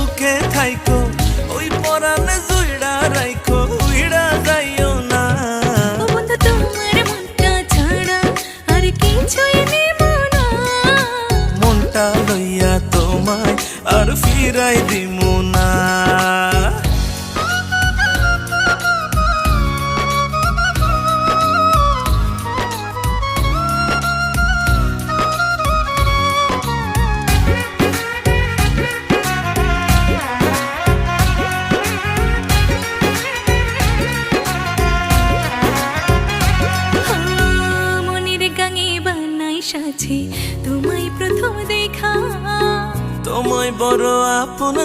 বুকে থাইকো ওই পরাণে জুইড়া রাইখো উইড়া যাইও না। ও বন্ধু তোমার মনটা ছাড়া আর কিছুই নেব না। মনটা লইয়া তোমায় আর ফিরাই দিমু না। সাথে তোমায় প্রথম দেখা তোমায় বড় আপন